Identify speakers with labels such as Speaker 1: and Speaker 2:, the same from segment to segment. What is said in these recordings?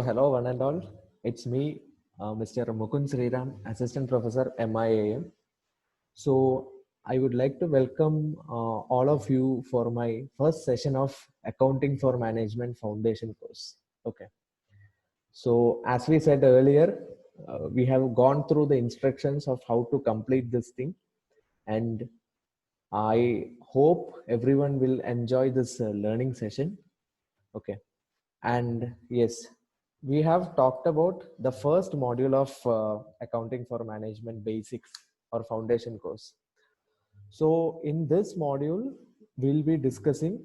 Speaker 1: Hello, one and all. It's me, Mr. Mukund Sriram, Assistant Professor, MIAM. So, I would like to welcome all of you for my first session of Accounting for Management Foundation course. Okay. So, as we said earlier, we have gone through the instructions of how to complete this thing, and I hope everyone will enjoy this learning session. Okay. And yes, we have talked about the first module of Accounting for Management Basics or Foundation course. So in this module, we'll be discussing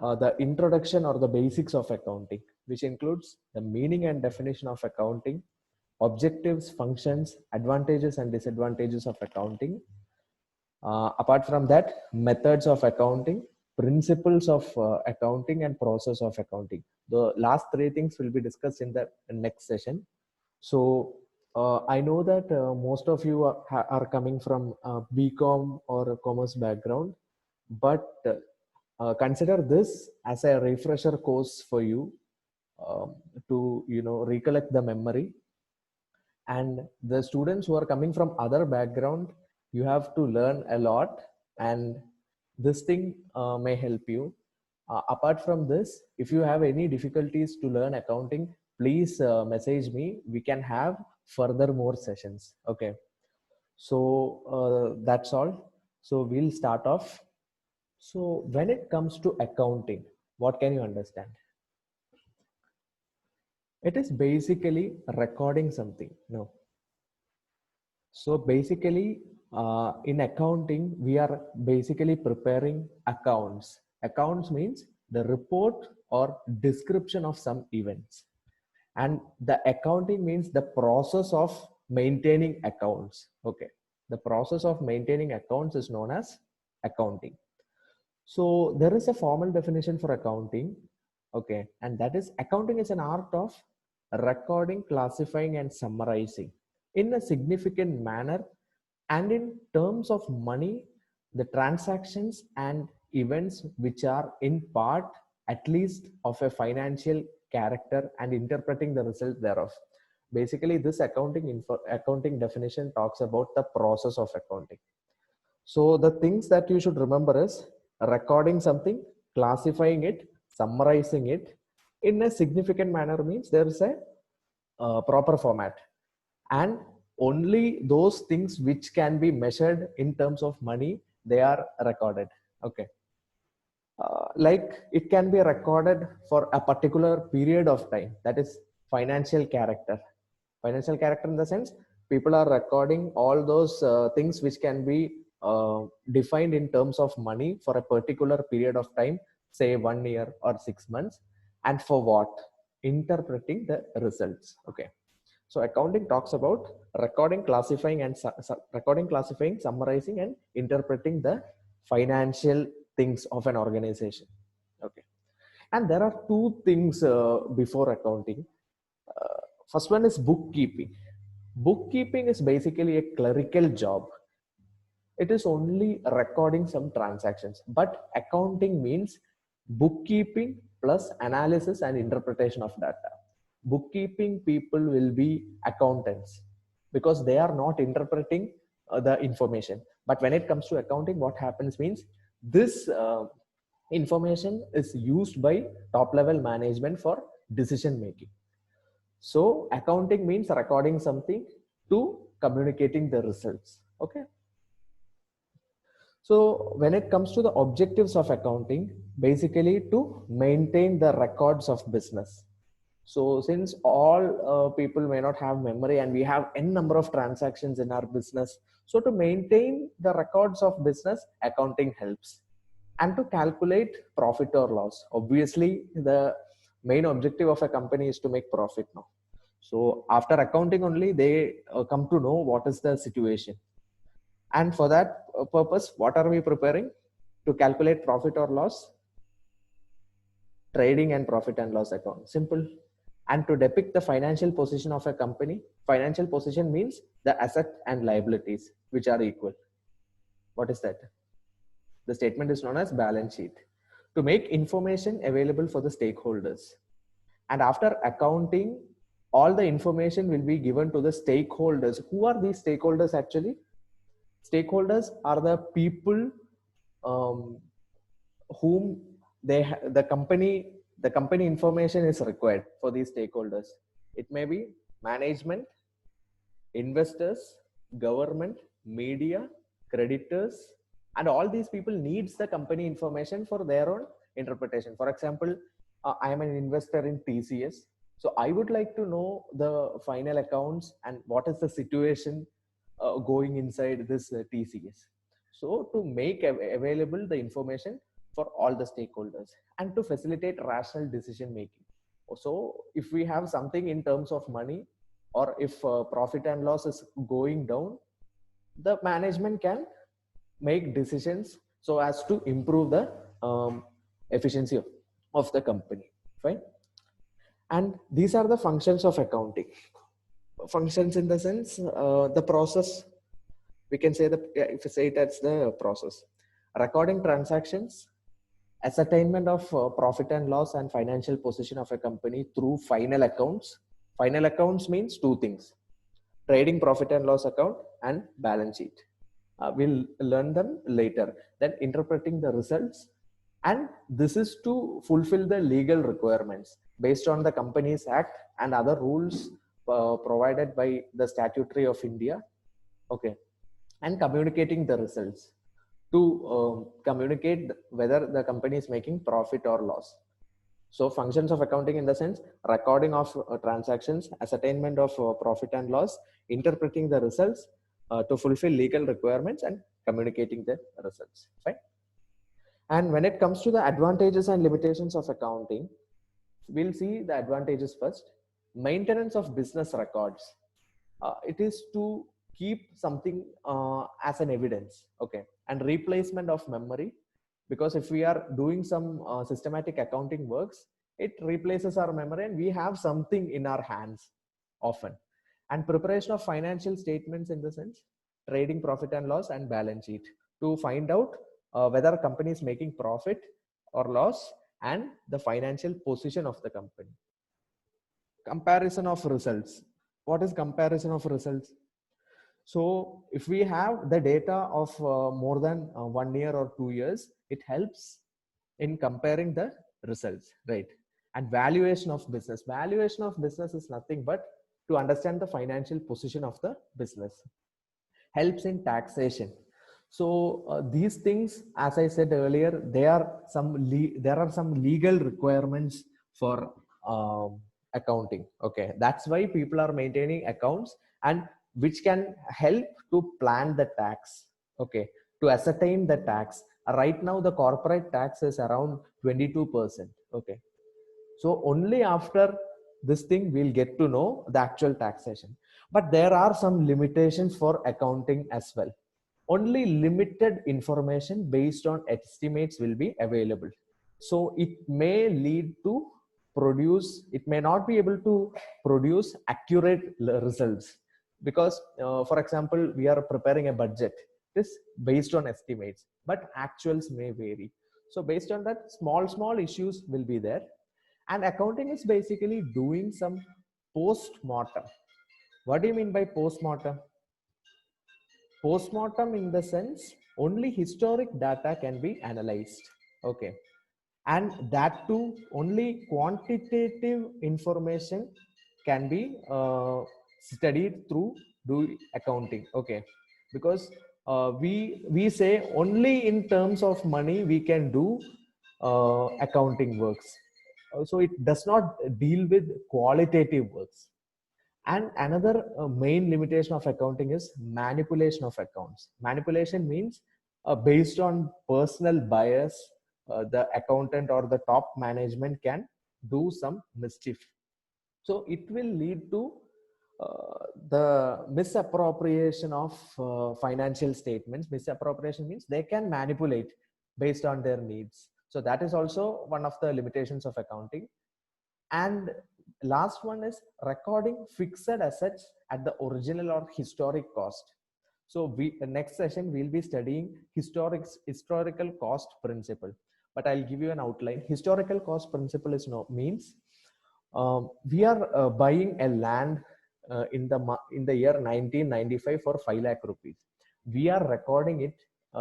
Speaker 1: the introduction or the basics of accounting, which includes the meaning and definition of accounting, objectives, functions, advantages and disadvantages of accounting. Apart from that, methods of accounting, principles of accounting, and process of accounting. The last three things will be discussed in the next session. So I know that most of you are coming from BCom or a commerce background, but consider this as a refresher course for you to recollect the memory. And the students who are coming from other background, you have to learn a lot, and this thing may help you. Apart from this, if you have any difficulties to learn accounting, please message me. We can have further more sessions. Okay. So that's all. So we'll start off. So when it comes to accounting, what can you understand? It is basically recording something. No. So basically, in accounting, we are basically preparing accounts. Accounts means the report or description of some events. And the accounting means the process of maintaining accounts. Okay. The process of maintaining accounts is known as accounting. So there is a formal definition for accounting. Okay. And that is accounting is an art of recording, classifying, and summarizing in a significant manner and in terms of money the transactions and events which are in part at least of a financial character and interpreting the result thereof. Basically, this accounting definition talks about the process of accounting. So the things that you should remember is recording something, classifying it, summarizing it in a significant manner means there is a proper format, and only those things which can be measured in terms of money, they are recorded. Okay. Like it can be recorded for a particular period of time, that is financial character. Financial character in the sense people are recording all those things which can be defined in terms of money for a particular period of time, say 1 year or 6 months, and for what? Interpreting the results. Okay. So accounting talks about recording, classifying, summarizing, and interpreting the financial things of an organization. Okay. And there are two things before accounting. First one is bookkeeping. Bookkeeping is basically a clerical job. It is only recording some transactions, but accounting means bookkeeping plus analysis and interpretation of data. Bookkeeping people will be accountants because they are not interpreting the information. But when it comes to accounting, what happens means this information is used by top level management for decision making. So accounting means recording something to communicating the results. Okay. So when it comes to the objectives of accounting, basically to maintain the records of business. So since all people may not have memory and we have n number of transactions in our business, so to maintain the records of business, accounting helps. And to calculate profit or loss, obviously the main objective of a company is to make profit now. So after accounting only, they come to know what is the situation. And for that purpose, what are we preparing? To calculate profit or loss? Trading and profit and loss account. Simple. And to depict the financial position of a company, financial position means the asset and liabilities, which are equal. What is that? The statement is known as balance sheet. To make information available for the stakeholders. And after accounting, all the information will be given to the stakeholders. Who are these stakeholders actually? Stakeholders are the people um, whom the company information is required for these stakeholders. It may be management, investors, government, media, creditors, and all these people needs the company information for their own interpretation. For example, I am an investor in TCS, so I would like to know the final accounts and what is the situation going inside this TCS. So to make available the information for all the stakeholders and to facilitate rational decision making. So if we have something in terms of money, or if profit and loss is going down, the management can make decisions so as to improve the efficiency of the company. Fine. And these are the functions of accounting. Functions in the sense, the process, we can say, if you say it as the process: recording transactions, ascertainment of profit and loss and financial position of a company through final accounts. Final accounts means two things: trading profit and loss account and balance sheet. We'll learn them later. Then interpreting the results, and this is to fulfill the legal requirements based on the Companies Act and other rules provided by the Statutory of India. Okay. And communicating the results to communicate whether the company is making profit or loss. So functions of accounting in the sense: recording of transactions, ascertainment of profit and loss, interpreting the results to fulfill legal requirements, and communicating the results. Right? And when it comes to the advantages and limitations of accounting, we'll see the advantages first. Maintenance of business records. It is to keep something as an evidence. Okay. And replacement of memory, because if we are doing some systematic accounting works, it replaces our memory and we have something in our hands often. And preparation of financial statements in the sense: trading profit and loss and balance sheet, to find out whether a company is making profit or loss and the financial position of the company. Comparison of results. What is comparison of results? So if we have the data of more than 1 year or 2 years, it helps in comparing the results, right? And valuation of business. Valuation of business is nothing but to understand the financial position of the business. Helps in taxation. So these things, as I said earlier, there are some legal requirements for accounting. Okay, that's why people are maintaining accounts, and which can help to plan the tax. Okay, to ascertain the tax. Right now, the corporate tax is around 22%. Okay, so only after this thing we'll get to know the actual taxation. But there are some limitations for accounting as well. Only limited information based on estimates will be available. So it may lead to it may not be able to produce accurate results, because for example, we are preparing a budget. This based on estimates, but actuals may vary. So based on that, small issues will be there. And accounting is basically doing some post-mortem. What do you mean by post-mortem? Post-mortem in the sense, only historic data can be analyzed. Okay. And that too, only quantitative information can be studied through accounting. Okay. Because we say only in terms of money we can do accounting works. So it does not deal with qualitative works. And another main limitation of accounting is manipulation of accounts. Manipulation means based on personal bias, the accountant or the top management can do some mischief. So it will lead to the misappropriation of financial statements. Misappropriation means they can manipulate based on their needs. So that is also one of the limitations of accounting. And last one is recording fixed assets at the original or historic cost. So the next session we'll be studying historical cost principle. But I'll give you an outline. Historical cost principle means We are buying a land in the year 1995 for 5 lakh rupees. We are recording it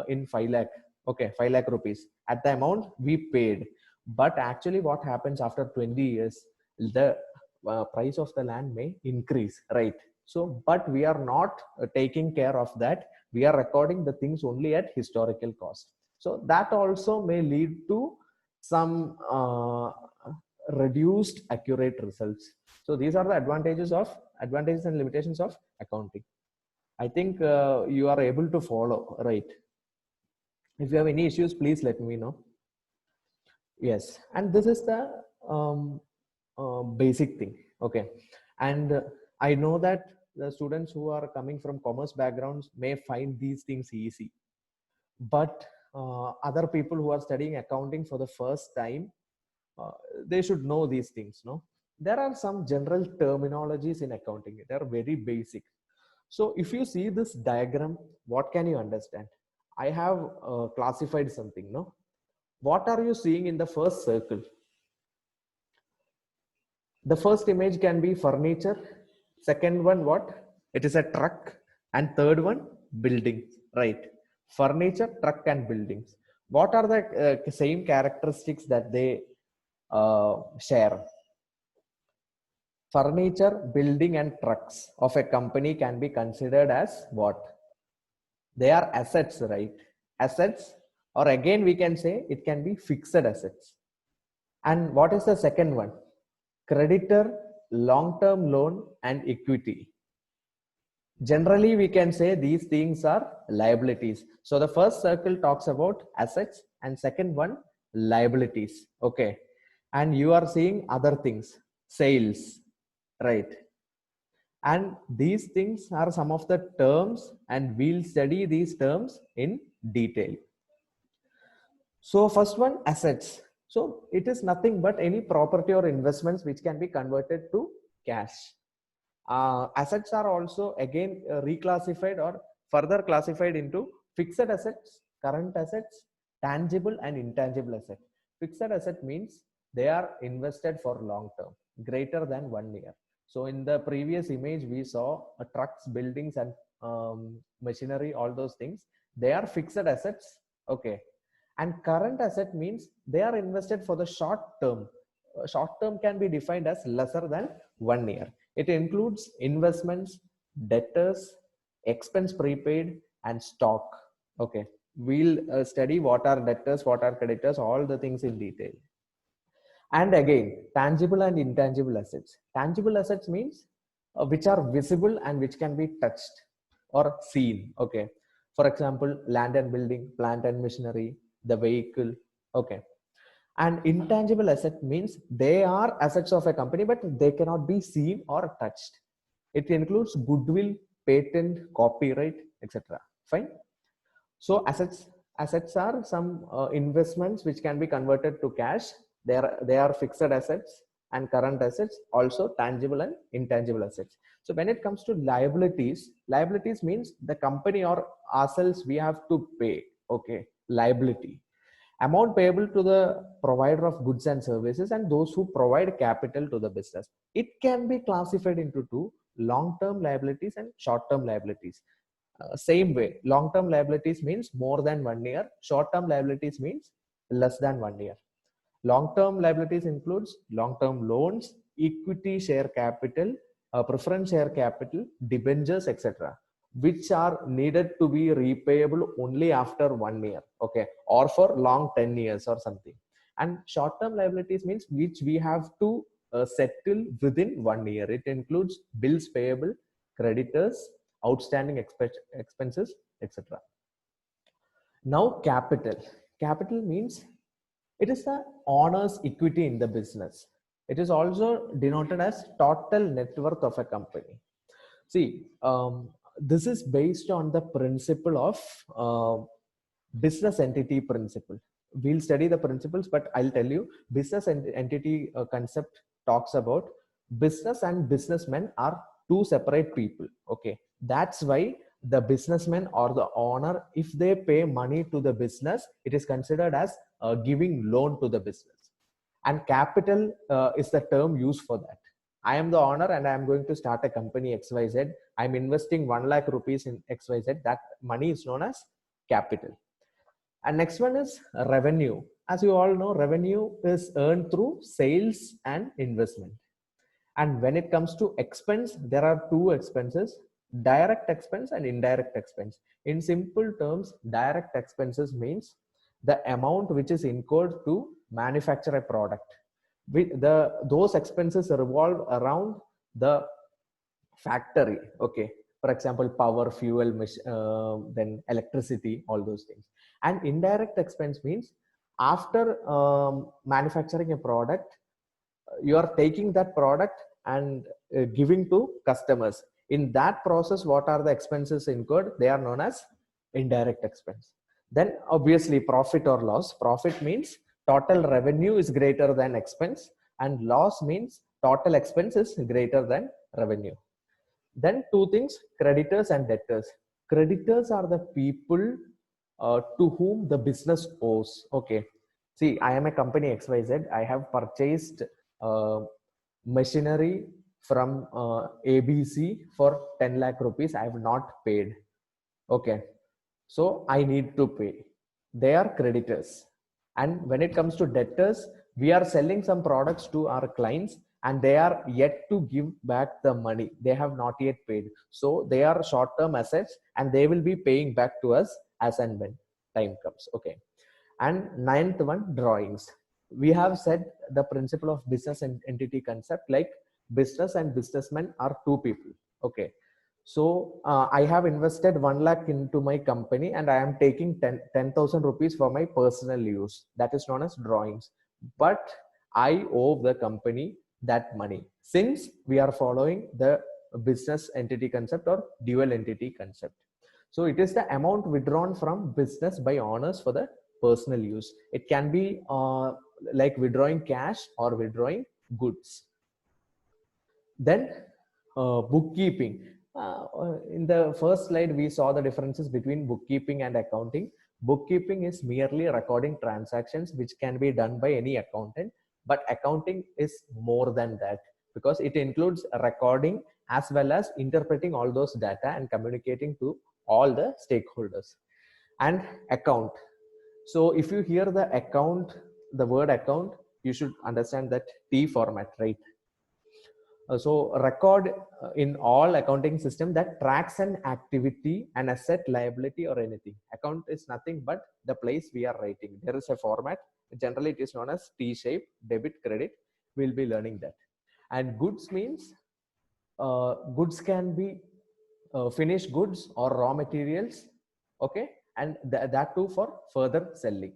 Speaker 1: in 5 lakh, okay, 5 lakh rupees at the amount we paid. But actually what happens after 20 years, the price of the land may increase, right? So but we are not taking care of that. We are recording the things only at historical cost. So that also may lead to some reduced accurate results. So these are the advantages and limitations of accounting. I think you are able to follow, right? If you have any issues, please let me know. Yes, and this is the basic thing. Okay, and I know that the students who are coming from commerce backgrounds may find these things easy, but other people who are studying accounting for the first time, uh, they should know these things. No, there are some general terminologies in accounting. They are very basic. So if you see this diagram, what can you understand? I have classified something. No, what are you seeing in the first circle? The first image can be furniture. Second one, what? It is a truck. And third one, buildings, right? Furniture, truck, and buildings. What are the same characteristics that they share? Furniture, building, and trucks of a company can be considered as what? They are assets, right? Assets, or again, we can say it can be fixed assets. And what is the second one? Creditor, long-term loan, and equity. Generally, we can say these things are liabilities. So the first circle talks about assets and second one, liabilities. Okay. And you are seeing other things, sales, right? And these things are some of the terms, and we'll study these terms in detail. So first one, assets. So it is nothing but any property or investments which can be converted to cash. Assets are also again reclassified or further classified into fixed assets, current assets, tangible and intangible assets. Fixed asset means they are invested for long term, greater than 1 year. So in the previous image, we saw trucks, buildings, and machinery, all those things. They are fixed assets. Okay. And current asset means they are invested for the short term. Short term can be defined as lesser than 1 year. It includes investments, debtors, expense prepaid, and stock. Okay. We'll study what are debtors, what are creditors, all the things in detail. And again, tangible and intangible assets. Tangible assets means which are visible and which can be touched or seen. Okay. For example, land and building, plant and machinery, the vehicle. Okay. And intangible asset means they are assets of a company, but they cannot be seen or touched. It includes goodwill, patent, copyright, etc. Fine. So assets are some investments which can be converted to cash. They are fixed assets and current assets, also tangible and intangible assets. So when it comes to liabilities means the company or ourselves, we have to pay. Okay, liability. Amount payable to the provider of goods and services and those who provide capital to the business. It can be classified into two: long-term liabilities and short-term liabilities. Same way, long-term liabilities means more than 1 year. Short-term liabilities means less than 1 year. Long-term liabilities includes long-term loans, equity share capital, preference share capital, debentures, etc., which are needed to be repayable only after 1 year, okay, or for long 10 years or something. And short-term liabilities means which we have to settle within 1 year. It includes bills payable, creditors, outstanding expenses, etc. Now, capital. Capital means it is the owner's equity in the business. It is also denoted as total net worth of a company. See, this is based on the principle of business entity principle. We'll study the principles, but I'll tell you, business entity concept talks about business and businessmen are two separate people. Okay, that's why the businessman or the owner, if they pay money to the business, it is considered as giving loan to the business. And capital is the term used for that. I am the owner and I am going to start a company XYZ. I'm investing 1 lakh rupees in XYZ. That money is known as capital. And next one is revenue. As you all know, revenue is earned through sales and investment. And when it comes to expense, there are two expenses: direct expense and indirect expense. In simple terms, direct expenses means the amount which is incurred to manufacture a product. Those expenses revolve around the factory. Okay, for example, power, fuel, then electricity, all those things. And indirect expense means after manufacturing a product, you are taking that product and giving to customers. In that process, what are the expenses incurred? They are known as indirect expense. Then obviously profit or loss. Profit means total revenue is greater than expense, and loss means total expense is greater than revenue. Then two things: creditors and debtors. Creditors are the people to whom the business owes. Okay, see, I am a company XYZ. I have purchased uh, machinery from ABC for 10 lakh rupees. I have not paid. Okay, so I need to pay. They are creditors. And when it comes to debtors, we are selling some products to our clients and they are yet to give back the money. They have not yet paid. So they are short-term assets and they will be paying back to us as and when time comes. Okay. And ninth one, drawings. We have said the principle of business and entity concept, like business and businessmen are two people. Okay. So I have invested 1 lakh into my company and I am taking 10,000 rupees for my personal use. That is known as drawings. But I owe the company that money since we are following the business entity concept or dual entity concept. So it is the amount withdrawn from business by owners for the personal use. It can be like withdrawing cash or withdrawing goods. Then bookkeeping. In the first slide, we saw the differences between bookkeeping and accounting. Bookkeeping is merely recording transactions which can be done by any accountant, but accounting is more than that because it includes recording as well as interpreting all those data and communicating to all the stakeholders. And account. So if you hear the word account, you should understand that T format, right? So record in all accounting system that tracks an activity, an asset, liability, or anything. Account is nothing but the place we are writing. There is a format. Generally, it is known as T-shape, debit, credit. We'll be learning that. And goods means goods can be finished goods or raw materials. Okay, and that too for further selling.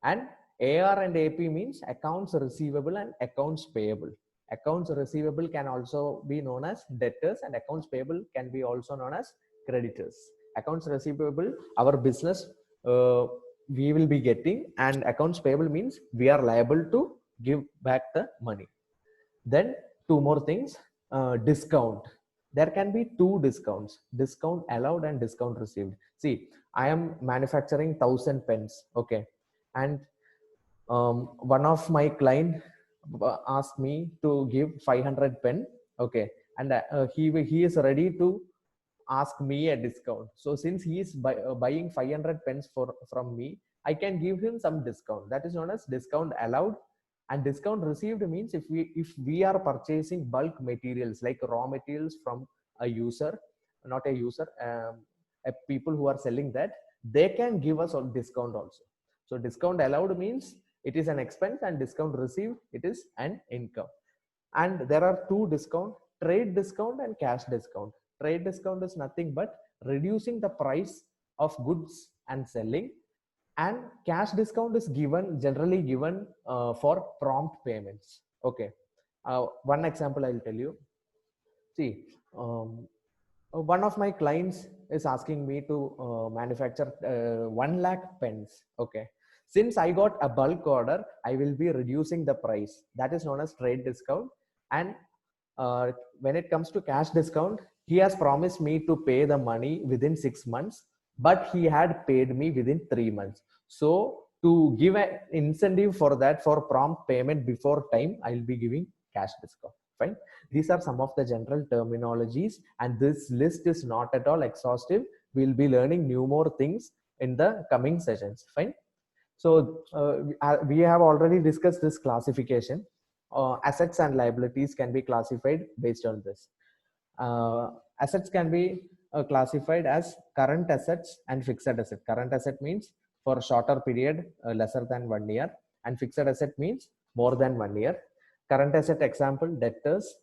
Speaker 1: And AR and AP means accounts receivable and accounts payable. Accounts receivable can also be known as debtors and accounts payable can be also known as creditors. Accounts receivable, our business we will be getting, and accounts payable means we are liable to give back the money. Then two more things, discount. There can be two discounts: discount allowed and discount received. See, I am manufacturing 1,000 pens. Okay, and one of my client asked me to give 500 pen. Okay, and he is ready to ask me a discount. So since he is buying 500 pens from me, I can give him some discount. That is known as discount allowed. And discount received means if we are purchasing bulk materials like raw materials from a user, not a user, a people who are selling that, they can give us a discount also. So discount allowed means it is an expense, and discount received, it is an income. And there are two discount: trade discount and cash discount. Trade discount is nothing but reducing the price of goods and selling, and cash discount is generally given for prompt payments. Okay, one example I'll tell you. See, one of my clients is asking me to manufacture 1 lakh pens. Okay, since I got a bulk order, I will be reducing the price. That is known as trade discount. And when it comes to cash discount, he has promised me to pay the money within 6 months, but he had paid me within 3 months. So To give an incentive for that, for prompt payment before time, I'll be giving cash discount. Fine. These are some of the general terminologies, and this list is not at all exhaustive. We'll be learning new more things in the coming sessions. Fine. So we have already discussed this classification. Assets and liabilities can be classified based on this. Uh, Assets can be classified as current assets and fixed asset. Current asset means for a shorter period, lesser than 1 year, and fixed asset means more than 1 year. Current asset example, debtors.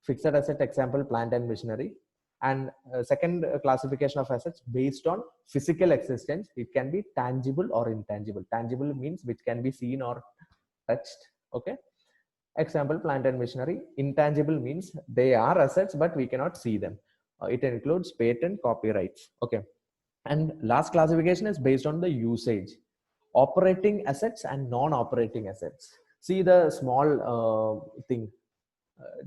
Speaker 1: Fixed asset example, plant and machinery. And second classification of assets based on physical existence. It can be tangible or intangible. Tangible means which can be seen or touched. Okay. Example, plant and machinery. Intangible means they are assets, but we cannot see them. It includes patent, copyrights. Okay. And last classification is based on the usage. Operating assets and non-operating assets. See the small thing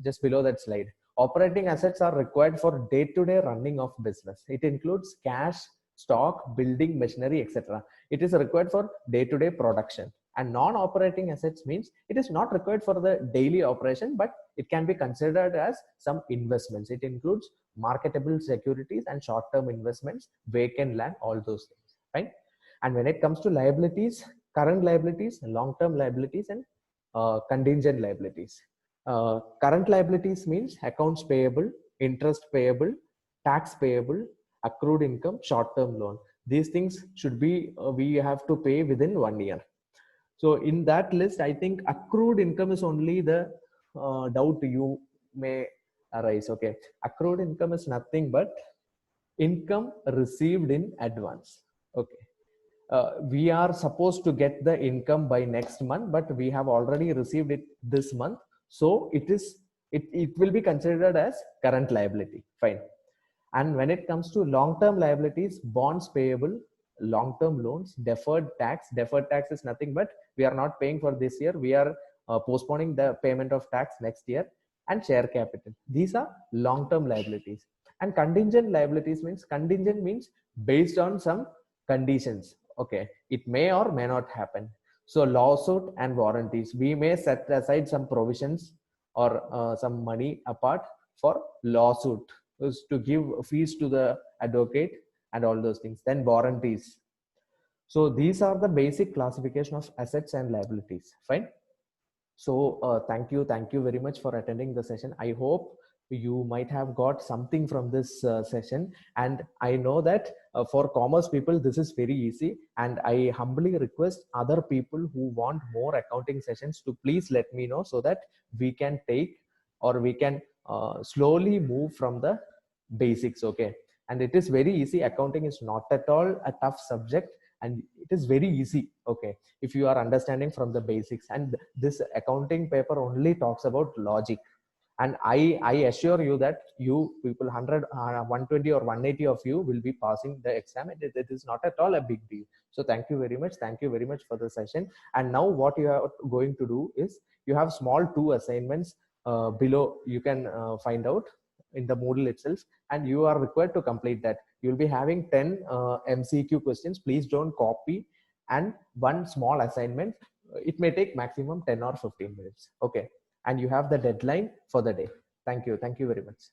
Speaker 1: just below that slide. Operating assets are required for day-to-day running of business. It includes cash, stock, building, machinery, etc. It is required for day-to-day production. And non-operating assets means it is not required for the daily operation, but it can be considered as some investments. It includes marketable securities and short-term investments, vacant land, all those things. Right? And when it comes to liabilities, current liabilities, long-term liabilities, and contingent liabilities. Current liabilities means accounts payable, interest payable, tax payable, accrued income, short-term loan. These things should be, we have to pay within 1 year. So in that list, I think accrued income is only the doubt you may arise. Okay. Accrued income is nothing but income received in advance. Okay. We are supposed to get the income by next month, but we have already received it this month. So it will be considered as current liability. Fine. And when it comes to long-term liabilities, bonds payable, long-term loans, deferred tax is nothing but we are not paying for this year. We are postponing the payment of tax next year, and share capital. These are long-term liabilities. And contingent liabilities means based on some conditions. Okay, it may or may not happen. So lawsuit and warranties, we may set aside some provisions or some money apart for lawsuit, is to give fees to the advocate and all those things. Then warranties. So these are the basic classification of assets and liabilities. Fine. So thank you very much for attending the session. I hope you might have got something from this session, and I know that for commerce people this is very easy, and I humbly request other people who want more accounting sessions to please let me know, so that we can take, or we can slowly move from the basics. Okay. And it is very easy. Accounting is not at all a tough subject, and it is very easy. Okay, if you are understanding from the basics. And this accounting paper only talks about logic, and I assure you that you people 100 120 or 180 of you will be passing the exam. It is not at all a big deal. So thank you very much for the session. And now what you are going to do is, you have small 2 assignments below. You can find out in the Moodle itself, and you are required to complete that. You'll be having 10 MCQ questions. Please don't copy, and one small assignment. It may take maximum 10 or 15 minutes. Okay. And you have the deadline for the day. Thank you very much.